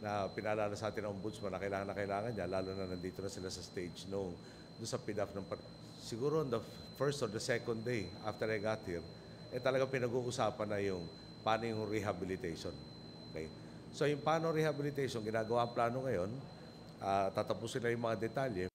na pinaalala sa atin ng ombudsman na kailangan niya, lalo na nandito na sila sa stage doon sa PDAF siguro on the first or the second day after I got here, talagang pinag-uusapan na yung paano yung rehabilitation. Okay? So yung paano rehabilitation, ginagawa ang plano ngayon, tatapusin na yung mga detalye.